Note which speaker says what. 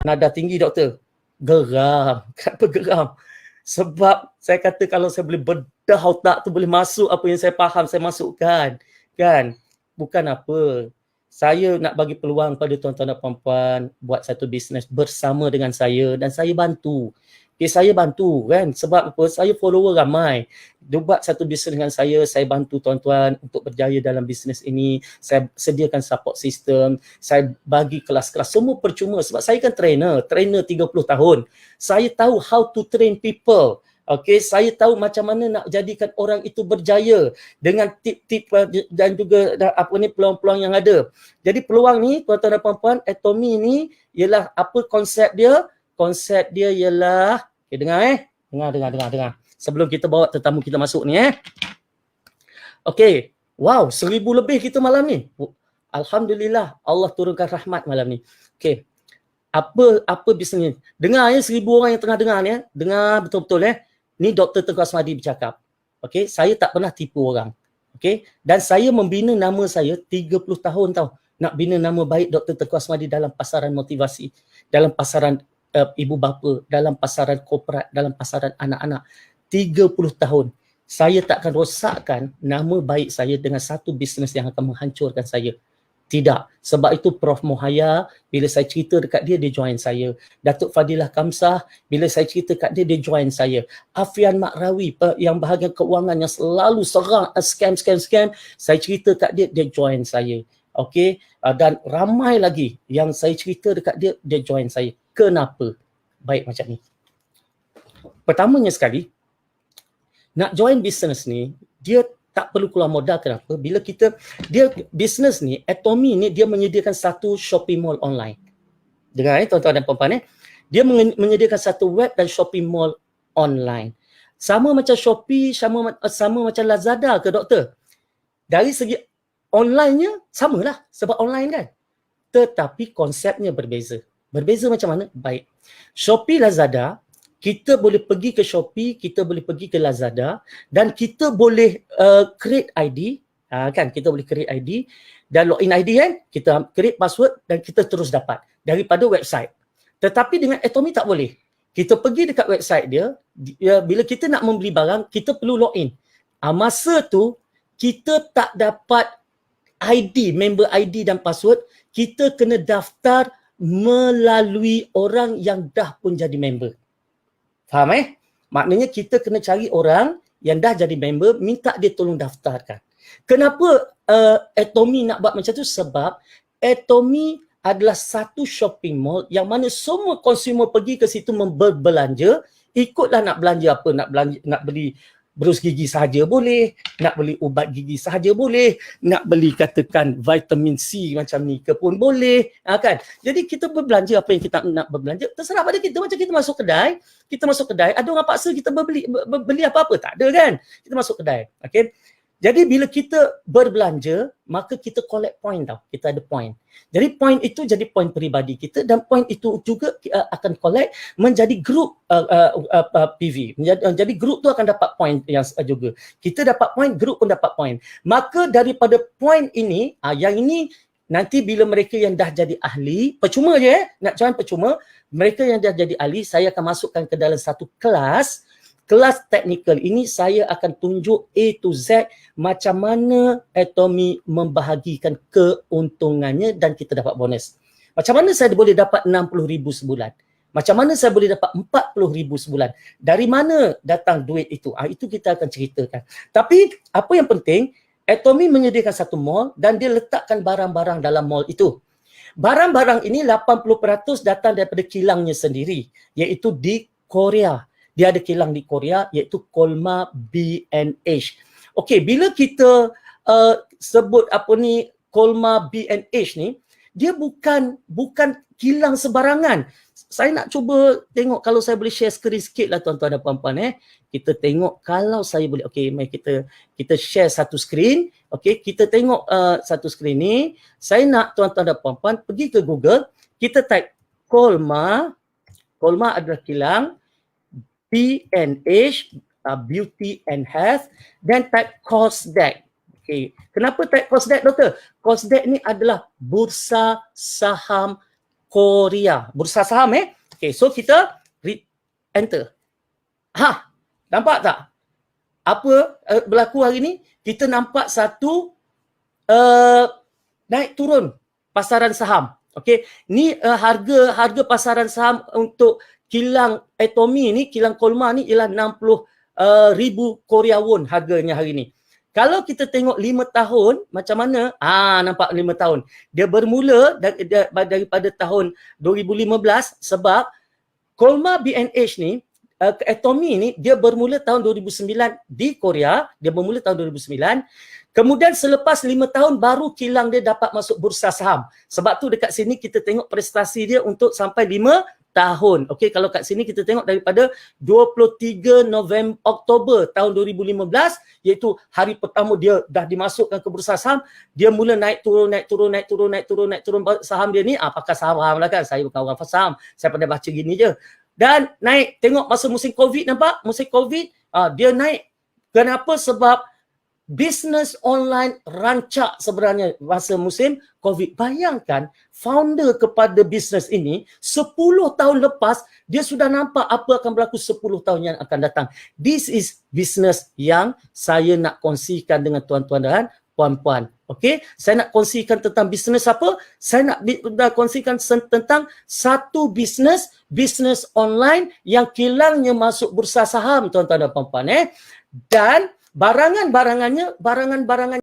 Speaker 1: nada tinggi doktor. Geram. Kenapa geram? Sebab saya kata kalau saya boleh bedah otak tu, boleh masuk apa yang saya faham, saya masukkan. Kan? Bukan apa. Saya nak bagi peluang pada tuan-tuan dan puan-puan buat satu bisnes bersama dengan saya dan saya bantu. Okay, saya bantu kan. Sebab apa? Saya follower ramai. Dia buat satu bisnes dengan saya bantu tuan-tuan untuk berjaya dalam bisnes ini. Saya sediakan support system, saya bagi kelas-kelas, semua percuma sebab saya kan trainer 30 tahun. Saya tahu how to train people. Okay, saya tahu macam mana nak jadikan orang itu berjaya dengan tip-tip dan juga peluang-peluang yang ada. Jadi peluang ni tuan-tuan dan puan-puan, Atomy ni ialah apa konsep dia? Konsep dia ialah, okay, dengar. Sebelum kita bawa tetamu kita masuk ni Okay, wow, 1,000 lebih kita malam ni. Alhamdulillah, Allah turunkan rahmat malam ni. Okay, apa bisnes ni? Dengar 1,000 orang yang tengah dengar ni dengar betul-betul Ni Dr. Tengku Asmadi bercakap. Okay, saya tak pernah tipu orang. Okay, dan saya membina nama saya 30 tahun tau. Nak bina nama baik Dr. Tengku Asmadi dalam pasaran motivasi, dalam pasaran ibu bapa, dalam pasaran korporat, dalam pasaran anak-anak. 30 tahun. Saya tak akan rosakkan nama baik saya dengan satu bisnes yang akan menghancurkan saya. Tidak. Sebab itu Prof Mohaya, bila saya cerita dekat dia, dia join saya. Datuk Fadilah Kamsah, bila saya cerita dekat dia, dia join saya. Afian Makrawi, yang bahagian keuangan yang selalu serang scam, saya cerita dekat dia, dia join saya. Okay. Dan ramai lagi yang saya cerita dekat dia, dia join saya. Kenapa? Baik macam ni. Pertamanya sekali, nak join bisnes ni, dia tak perlu keluar modal. Kenapa? Bila dia bisnes ni, Atomy ni, dia menyediakan satu shopping mall online. Dengar tuan-tuan dan puan-puan dia menyediakan satu web dan shopping mall online. Sama macam Shopee, sama macam Lazada ke doktor? Dari segi online-nya, samalah sebab online kan. Tetapi konsepnya berbeza. Berbeza macam mana? Baik. Shopee, Lazada, kita boleh pergi ke Shopee, kita boleh pergi ke Lazada dan kita boleh create ID, kan? Kita boleh create ID dan login ID kan? Kita create password dan kita terus dapat daripada website. Tetapi dengan Atomy tak boleh. Kita pergi dekat website dia, bila kita nak membeli barang, kita perlu login. Masa tu kita tak dapat ID, member ID dan password, kita kena daftar melalui orang yang dah pun jadi member. Faham Maknanya kita kena cari orang yang dah jadi member, minta dia tolong daftarkan. Kenapa Atomy nak buat macam tu? Sebab Atomy adalah satu shopping mall yang mana semua consumer pergi ke situ berbelanja, ikutlah nak belanja apa, nak beli berus gigi sahaja boleh, nak beli ubat gigi sahaja boleh, nak beli katakan vitamin C macam ni ke pun boleh, kan? Jadi kita berbelanja apa yang kita nak berbelanja, terserah pada kita. Macam kita masuk kedai, ada orang paksa kita beli apa-apa, tak ada kan? Kita masuk kedai, okey? Jadi bila kita berbelanja, maka kita collect point tau. Kita ada point. Jadi point itu jadi point peribadi kita dan point itu juga akan collect menjadi group PV. Jadi group tu akan dapat point yang juga. Kita dapat point, group pun dapat point. Maka daripada point ini, yang ini nanti bila mereka yang dah jadi ahli, percuma je nak join percuma, mereka yang dah jadi ahli, saya akan masukkan ke dalam satu kelas teknikal ini. Saya akan tunjuk A to Z macam mana Atomy membahagikan keuntungannya dan kita dapat bonus. Macam mana saya boleh dapat 60,000 sebulan? Macam mana saya boleh dapat 40,000 sebulan? Dari mana datang duit itu? Itu kita akan ceritakan. Tapi apa yang penting, Atomy menyediakan satu mall dan dia letakkan barang-barang dalam mall itu. Barang-barang ini 80% datang daripada kilangnya sendiri, iaitu di Korea. Dia ada kilang di Korea iaitu Kolma B&H. Okey, bila kita sebut Kolma B&H ni, dia bukan kilang sebarangan. Saya nak cuba tengok kalau saya boleh share skrin sikit lah tuan-tuan dan puan-puan. Kita tengok kalau saya boleh. Okey, mari kita share satu skrin. Okey, kita tengok satu skrin ni. Saya nak tuan-tuan dan puan-puan pergi ke Google, kita type Kolma. Kolma adalah kilang, B&H, Beauty and Health, dan type Kosdaq. Okay. Kenapa type Kosdaq, doktor? Kosdaq ni adalah bursa saham Korea. Bursa saham Okay, so kita enter. Nampak tak? Apa berlaku hari ni? Kita nampak satu naik turun pasaran saham. Okay, ni harga pasaran saham untuk kilang Atomy ni, kilang Kolmar ni ialah 60,000 Korea won harganya hari ni. Kalau kita tengok 5 tahun, macam mana? Nampak 5 tahun. Dia bermula daripada tahun 2015 sebab Kolmar B&H ni, Atomy ni, dia bermula tahun 2009 di Korea. Dia bermula tahun 2009. Kemudian selepas 5 tahun baru kilang dia dapat masuk bursa saham. Sebab tu dekat sini kita tengok prestasi dia untuk sampai 5 tahun. Okey, kalau kat sini kita tengok daripada 23 Oktober tahun 2015, iaitu hari pertama dia dah dimasukkan ke bursa saham, dia mula naik turun saham dia ni, pakai saham lah kan, saya bukan orang saham, saya pada baca gini je. Dan naik, tengok masa musim Covid, nampak? Musim Covid, dia naik. Kenapa? Sebab bisnes online rancak sebenarnya masa musim Covid. Bayangkan founder kepada bisnes ini 10 tahun lepas dia sudah nampak apa akan berlaku 10 tahun yang akan datang. This is bisnes yang saya nak kongsikan dengan tuan-tuan dan puan-puan. Okey, saya nak kongsikan tentang bisnes apa? Saya nak kongsikan tentang satu bisnes online yang kilangnya masuk bursa saham, tuan-tuan dan puan-puan. Dan barangan-barangannya